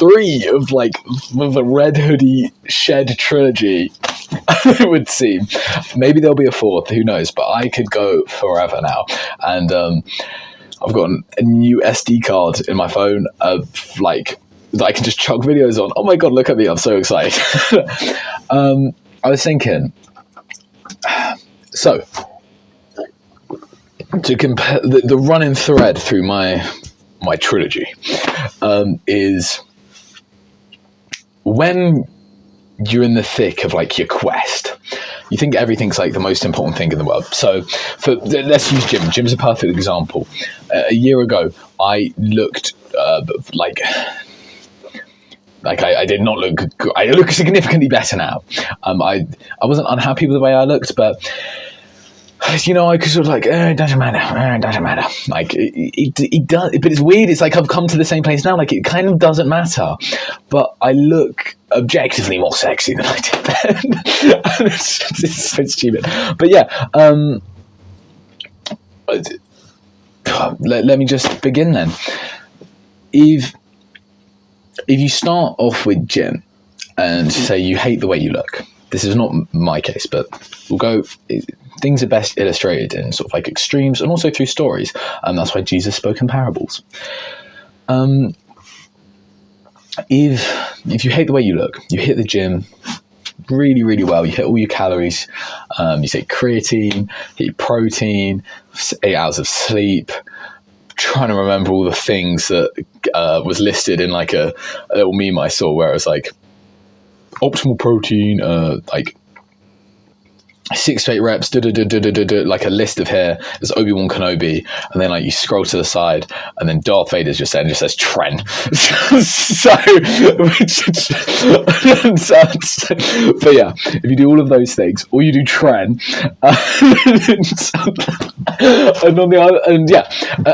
3 of like the Red Hoodie Shed trilogy. It would seem. Maybe there'll be a 4th, who knows, but I could go forever now. And I've got a new SD card in my phone of like that I can just chuck videos on. Oh my god, look at me, I'm so excited. I was thinking, so to compare the running thread through my trilogy is when you're in the thick of like your quest, you think everything's like the most important thing in the world. So let's use gym. Gym's a perfect example. A year ago, I looked like I did not look good. I look significantly better now. I wasn't unhappy with the way I looked, but you know, I could sort of like, it doesn't matter. Like it does, but it's weird. It's like I've come to the same place now. Like it kind of doesn't matter, but I look objectively more sexy than I did then. It's so stupid. But yeah, let me just begin then. If you start off with gym and say you hate the way you look, this is not my case, but we'll go. Things are best illustrated in sort of like extremes and also through stories, and that's why Jesus spoke in parables. If you hate the way you look, you hit the gym really, really well, you hit all your calories, you take creatine, hit your protein, 8 hours of sleep, trying to remember all the things that was listed in like a little meme I saw where it was like optimal protein, like 6 to 8 reps, like a list of here. There's Obi-Wan Kenobi, and then like you scroll to the side, and then Darth Vader's just there and just says Tren. But yeah, if you do all of those things, or you do Tren,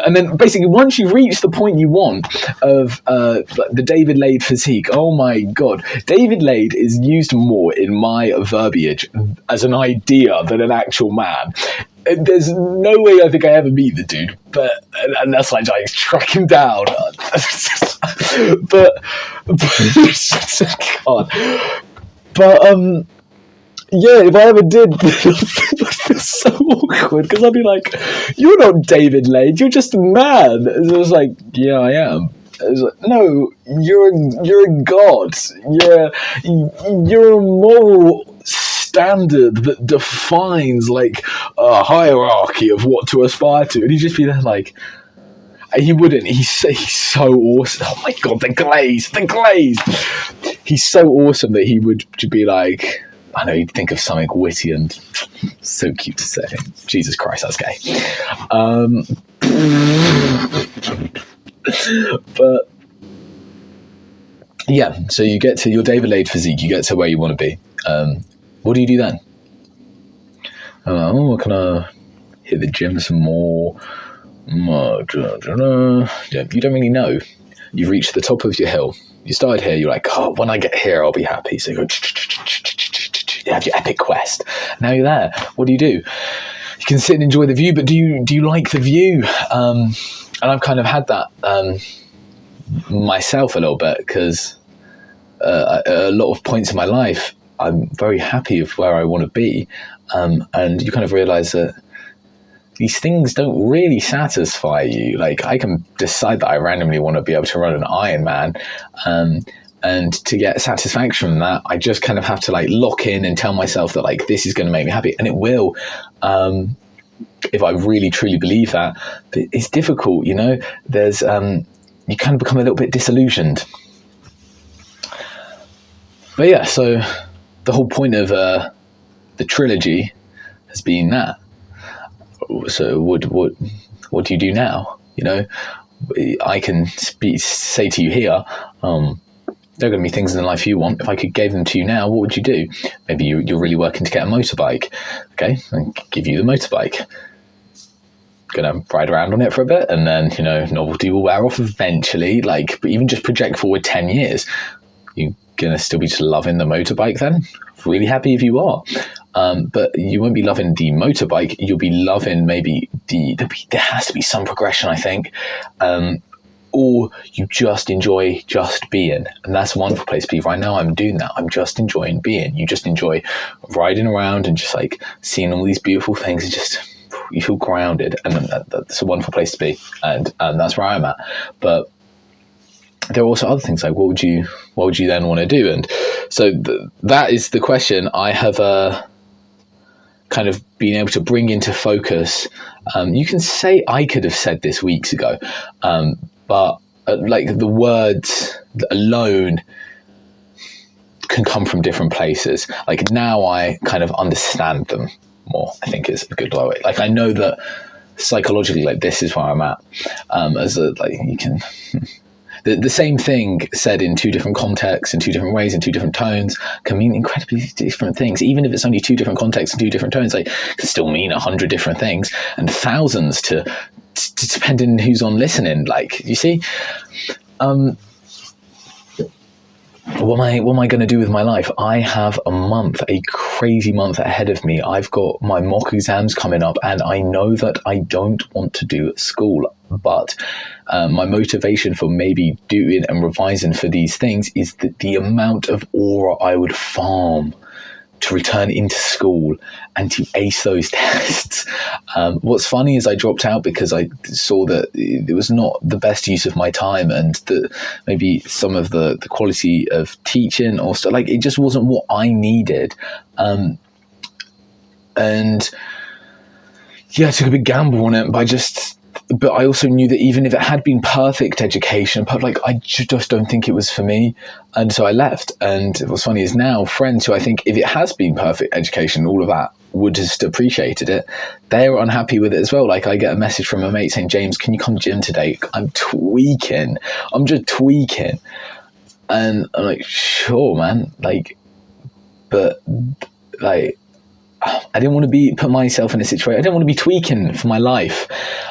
and then basically once you reach the point you want of the David Lade physique, oh my god, David Lade is used more in my verbiage as an idea than an actual man. There's no way I think I ever meet the dude, but unless I track him down. but God. But yeah, if I ever did, it would so awkward because I'd be like, "You're not David Lade, you're just a man." And it was like, "Yeah, I am." It's like, no, you're a god. You're a moral standard that defines like a hierarchy of what to aspire to, and he'd just be there like, he wouldn't. He's so awesome. Oh my god, the glaze. He's so awesome that he would be like, I know, you'd think of something witty and so cute to say. Jesus Christ, that's gay. But yeah, so you get to your David Lade physique, you get to where you want to be. What do you do then? Can I hit the gym some more? Yeah, you don't really know. You've reached the top of your hill. You started here, you're like, oh, when I get here, I'll be happy. So you go, you have your epic quest. Now you're there. What do? You can sit and enjoy the view, but do you like the view? And I've kind of had that myself a little bit, because a lot of points in my life, I'm very happy with where I want to be. And you kind of realize that these things don't really satisfy you. Like, I can decide that I randomly want to be able to run an Ironman, and to get satisfaction from that, I just kind of have to like lock in and tell myself that like this is going to make me happy, and it will. If I really truly believe that, but it's difficult, you know. There's you kind of become a little bit disillusioned. But yeah, so the whole point of the trilogy has been that. So what do you do now? You know, I can say to you here, there are going to be things in life you want. If I could give them to you now, what would you do? Maybe you're really working to get a motorbike. Okay, I'll give you the motorbike. Gonna ride around on it for a bit, and then, you know, novelty will wear off eventually. Like, but even just project forward 10 years, you're gonna still be just loving the motorbike then? Really happy if you are. But you won't be loving the motorbike. You'll be loving maybe there has to be some progression, I think. or you just enjoy just being. And that's a wonderful place to be. Right now I'm doing that. I'm just enjoying being. You just enjoy riding around and just like seeing all these beautiful things, and just you feel grounded, and that's a wonderful place to be. And that's where I'm at. But there are also other things like, what would you then want to do? And so that is the question I have kind of been able to bring into focus. You can say I could have said this weeks ago, but like the words alone can come from different places. Like now I kind of understand them more, I think is a good way. Like I know that psychologically, like this is where I'm at. You can... The same thing said in two different contexts, in two different ways, in two different tones, can mean incredibly different things. Even if it's only two different contexts and two different tones, like it can still mean 100 different things, and thousands to depending who's on listening. Like, you see, what am I going to do with my life? I have a crazy month ahead of me. I've got my mock exams coming up, and I know that I don't want to do school, but my motivation for maybe doing and revising for these things is that the amount of aura I would farm to return into school and to ace those tests. What's funny is I dropped out because I saw that it was not the best use of my time, and that maybe some of the quality of teaching or stuff, like it just wasn't what I needed. And yeah, I took a big gamble on it, but I also knew that even if it had been perfect education, but like I just don't think it was for me, and so I left. And what's funny is now friends who I think if it has been perfect education, all of that, would just appreciated it, they're unhappy with it as well. Like I get a message from a mate saying, James, can you come to gym today? I'm just tweaking, and I'm like, sure, man. Like, but like, I didn't want to put myself in a situation. I didn't want to be tweaking for my life.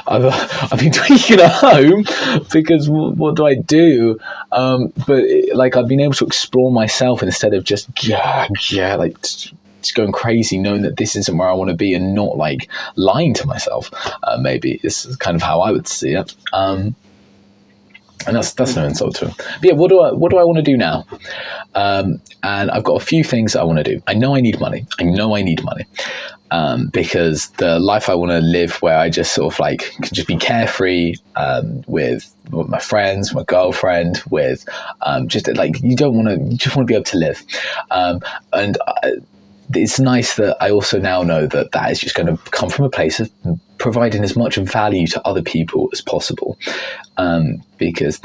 I've been tweaking at home because what do I do? But like I've been able to explore myself instead of just like just going crazy, knowing that this isn't where I want to be, and not like lying to myself. Maybe is kind of how I would see it. And that's no insult to him. But yeah, what do I want to do now? And I've got a few things that I want to do. I know I need money. Because the life I want to live, where I just sort of like can just be carefree with my friends, my girlfriend, with just like you just want to be able to live. It's nice that I also now know that is just going to come from a place of providing as much value to other people as possible, because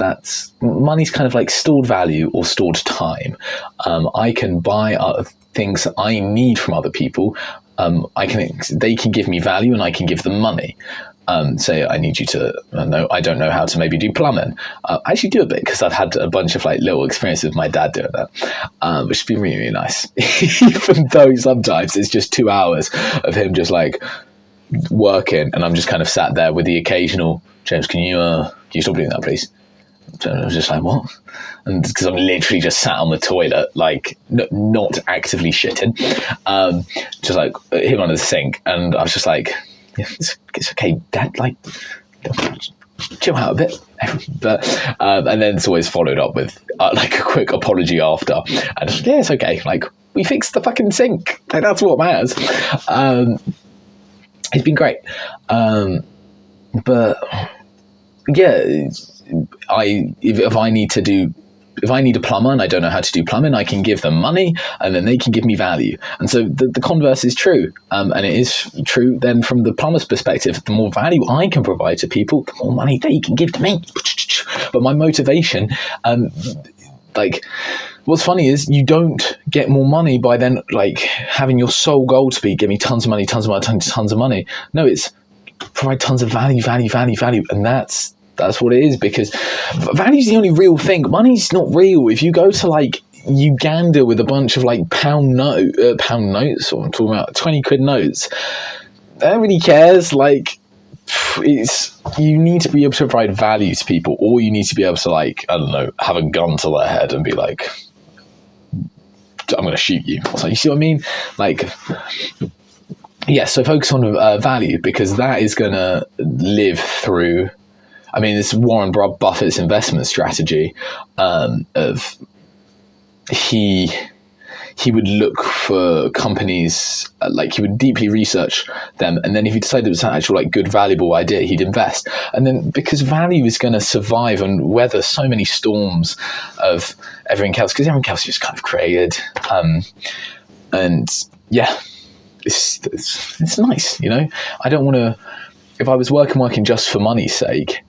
money's kind of like stored value or stored time. I can buy things that I need from other people. They can give me value, and I can give them money. Say I need you to I don't know how to maybe do plumbing. I actually do a bit because I've had a bunch of like little experiences with my dad doing that, which has been really, really nice. Even though sometimes it's just 2 hours of him just like working, and I'm just kind of sat there with the occasional, James, can you stop doing that, please? So I was just like, what? And because I'm literally just sat on the toilet, like not actively shitting, just like him under the sink, and I was just like, it's okay, Dad, like chill out a bit. But and then it's always followed up with like a quick apology after, and it's okay, like we fixed the fucking sink, like that's what matters. It's been great, but yeah, if I need a plumber and I don't know how to do plumbing, I can give them money, and then they can give me value. And so the converse is true. And it is true then from the plumber's perspective, the more value I can provide to people, the more money they can give to me. But my motivation, like, what's funny is you don't get more money by then like having your sole goal to be give me tons of money. No, it's provide tons of value. And that's what it is, because value's the only real thing. Money's not real. If you go to like Uganda with a bunch of like pound notes, or I'm talking about 20 quid notes, no one really cares. Like, you need to be able to provide value to people, or you need to be able to like, I don't know, have a gun to their head and be like, I'm going to shoot you. So you see what I mean? Like, yeah, so focus on value, because that is going to live through I mean, it's Warren Buffett's investment strategy of he would look for companies, like he would deeply research them, and then if he decided it was an actual like good, valuable idea, he'd invest. And then because value is going to survive and weather so many storms of everything else, because everything else is just kind of created. And yeah, it's nice, you know. I don't want to. If I was working just for money's sake,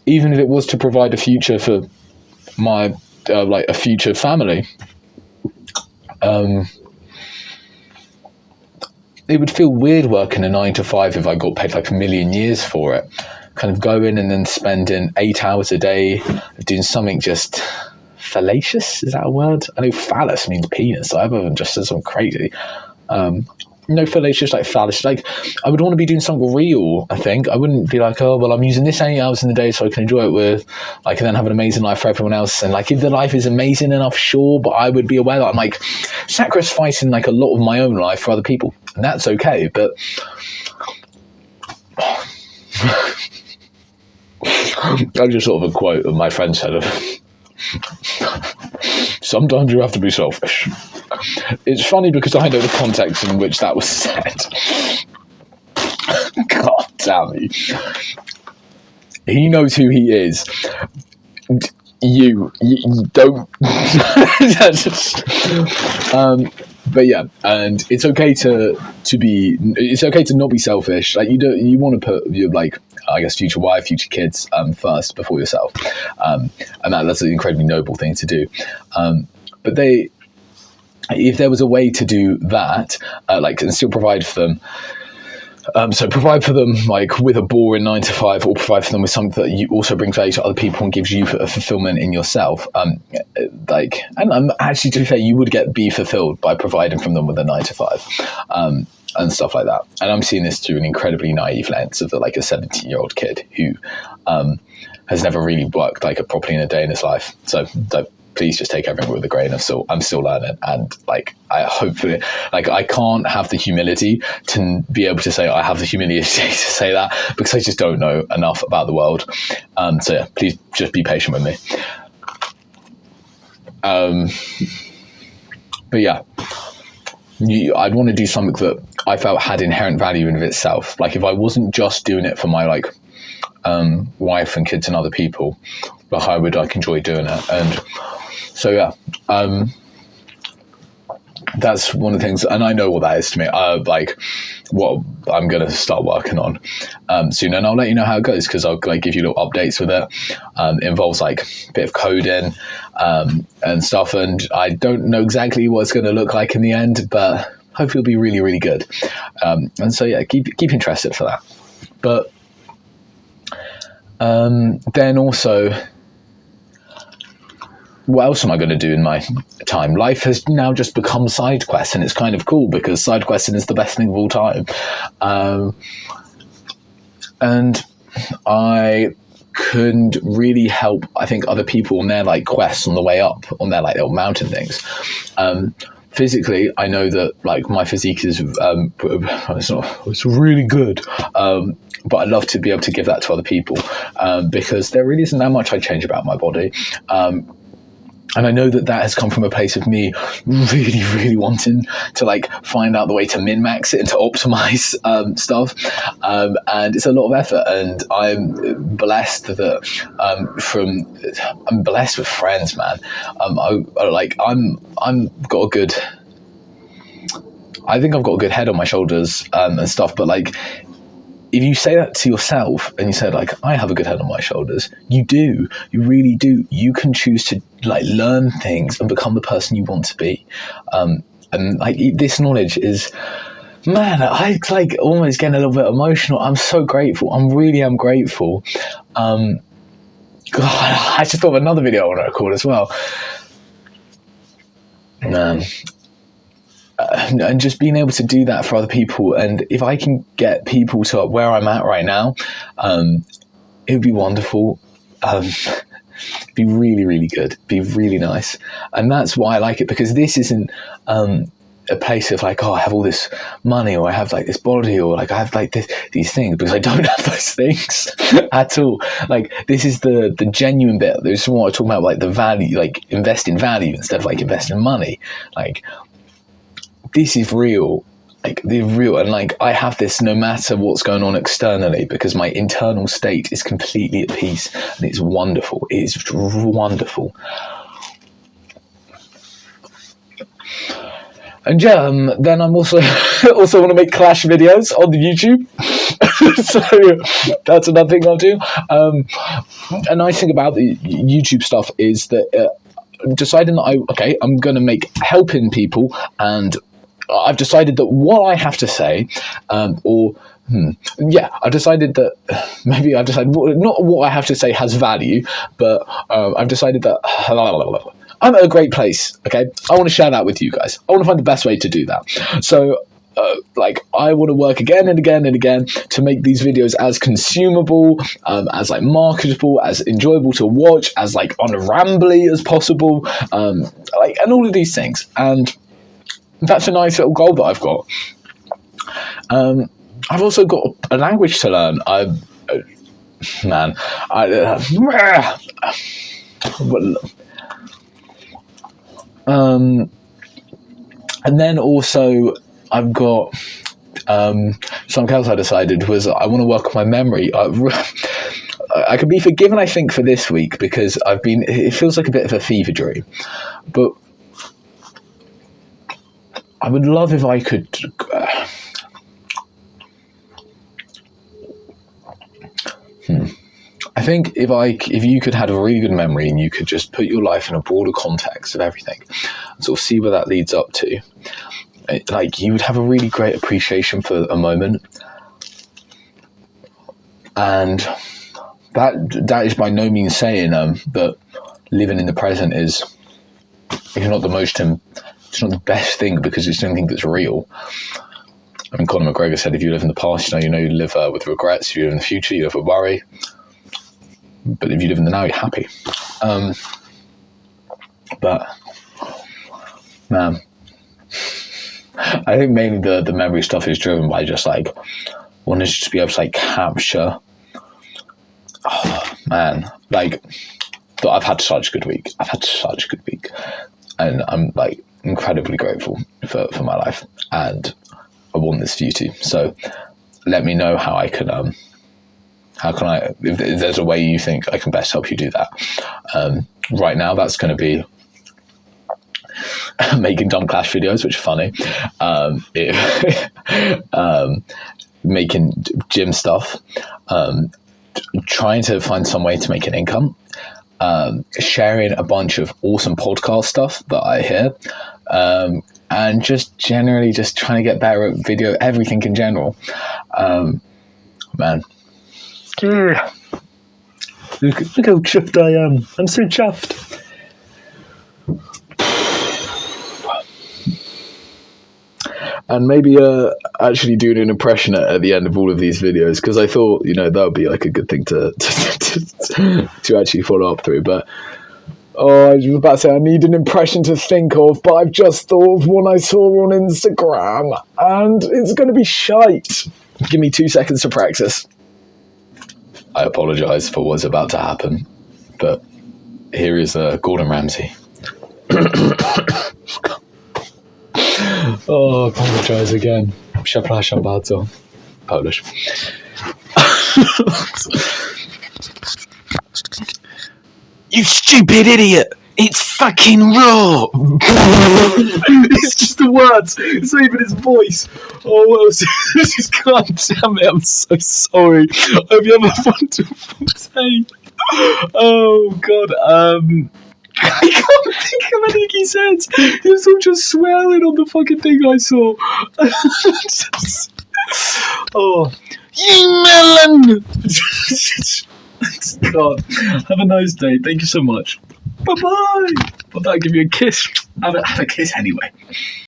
even if it was to provide a future for my like a future family, it would feel weird working a 9 to 5 if I got paid like $1 million years for it. Kind of going and then spending 8 hours a day doing something just fallacious. Is that a word? I know phallus means penis, so I haven't just said something crazy. No, fallacious, like phallus. Like, I would want to be doing something real, I think. I wouldn't be like, oh, well, I'm using this 8 hours in the day so I can enjoy it with, like, and then have an amazing life for everyone else. And, like, if the life is amazing enough, sure, but I would be aware that I'm, like, sacrificing, like, a lot of my own life for other people. And that's okay, but... I just thought of a quote that my friend said of... Sometimes you have to be selfish. It's funny because I know the context in which that was said. God damn me. He knows who he is. You don't. But yeah, and it's okay to be. It's okay to not be selfish. Like you want to put your, like, I guess, future wife, future kids first before yourself, and that's an incredibly noble thing to do. But if there was a way to do that, like, and still provide for them. So provide for them, like, with a boring 9 to 5, or provide for them with something that you also bring value to other people and gives you a fulfillment in yourself. Like, and actually, to be fair, you would be fulfilled by providing from them with a 9 to 5, and stuff like that. And I'm seeing this through an incredibly naive lens of like a 17-year-old kid who has never really worked like properly in a day in his life. So please just take everything with a grain of salt. I'm still learning, and like I can't have the humility to be able to say I have the humility to say that, because I just don't know enough about the world. So yeah, please just be patient with me. But yeah, I'd want to do something that I felt had inherent value in of itself. Like if I wasn't just doing it for my like wife and kids and other people, but I would like enjoy doing it. And so yeah, that's one of the things, and I know what that is to me. Like what I'm gonna start working on soon, and I'll let you know how it goes, because I'll like give you little updates with it. It involves like a bit of coding and stuff, and I don't know exactly what it's going to look like in the end, but hopefully it'll be really, really good. And so yeah, keep interested for that. But then also, what else am I going to do in my time? Life has now just become side quests, and it's kind of cool because side questing is the best thing of all time. And I couldn't really help, I think, other people on their like quests on the way up, on their like little mountain things. Physically, I know that like my physique is it's really good. But I'd love to be able to give that to other people, because there really isn't that much I change about my body. And I know that has come from a place of me really, really wanting to like find out the way to min-max it and to optimize stuff. And it's a lot of effort, and I'm blessed that I'm blessed with friends, man. I think I've got a good head on my shoulders and stuff, but like, if you say that to yourself and you say like, I have a good head on my shoulders, you do, you really do. You can choose to like learn things and become the person you want to be. And like this knowledge is, man, I like almost getting a little bit emotional. I'm so grateful. I really am grateful. God, I just thought of another video I want to record as well. Man. And just being able to do that for other people, and if I can get people to where I'm at right now, it would be wonderful. Be really, really good, be really nice. And that's why I like it, because this isn't a place of like, oh, I have all this money, or I have like this body, or like I have like these things, because I don't have those things at all. Like, this is the genuine bit. This is what I'm talking about, like the value, like invest in value instead of like invest in money. Like, this is real. Like, they're real, and like I have this no matter what's going on externally, because my internal state is completely at peace, and it's wonderful. It's wonderful. And yeah, then I'm also want to make Clash videos on the YouTube. So that's another thing I'll do. A nice thing about the YouTube stuff is that deciding that I'm going to make helping people, and I've decided that what I have to say, I've decided that not what I have to say has value, but I've decided that I'm at a great place, okay? I want to share that with you guys. I want to find the best way to do that. So, I want to work again and again and again to make these videos as consumable, as like marketable, as enjoyable to watch, as like unrambly as possible, and all of these things. And that's a nice little goal that I've got. I've also got a language to learn. And then also I've got something else I decided was I want to work on my memory. I could be forgiven, I think, for this week, because it feels like a bit of a fever dream, but I would love if I could I think if you could have a really good memory, and you could just put your life in a broader context of everything and sort of see where that leads up to, you would have a really great appreciation for a moment. And that is by no means saying that living in the present is, if not it's not the best thing, because it's the only thing that's real. I mean, Conor McGregor said, if you live in the past, you live with regrets. If you live in the future, you live with worry. But if you live in the now, you're happy. But, man, I think mainly the memory stuff is driven by just like wanting to just be able to like capture. Oh man, like, but I've had such a good week. And I'm like incredibly grateful for my life, and I want this for you too. So let me know how I can if there's a way you think I can best help you do that. Right now, that's going to be making dumb Clash videos, which are funny, making gym stuff, trying to find some way to make an income, sharing a bunch of awesome podcast stuff that I hear, and just generally just trying to get better at video, everything in general. Man. Look how chuffed I am. I'm so chuffed. And maybe actually doing an impression at the end of all of these videos, because I thought, that would be like a good thing to actually follow up through. But I was about to say I need an impression to think of, but I've just thought of one I saw on Instagram, and it's going to be shite. Give me 2 seconds to practice. I apologise for what's about to happen, but here is Gordon Ramsay. Oh, apologise again. Przepraszam bardzo. Polish. You stupid idiot! It's fucking raw! It's just the words. It's not even his voice. Oh, well, just God damn it, I'm so sorry. I hope you have a wonderful day. Oh, God. I can't think of anything he said. He was all just swearing on the fucking thing I saw. Oh, you melon! Thanks, God. Have a nice day. Thank you so much. Bye-bye. I thought I'd give you a kiss. Have a kiss anyway.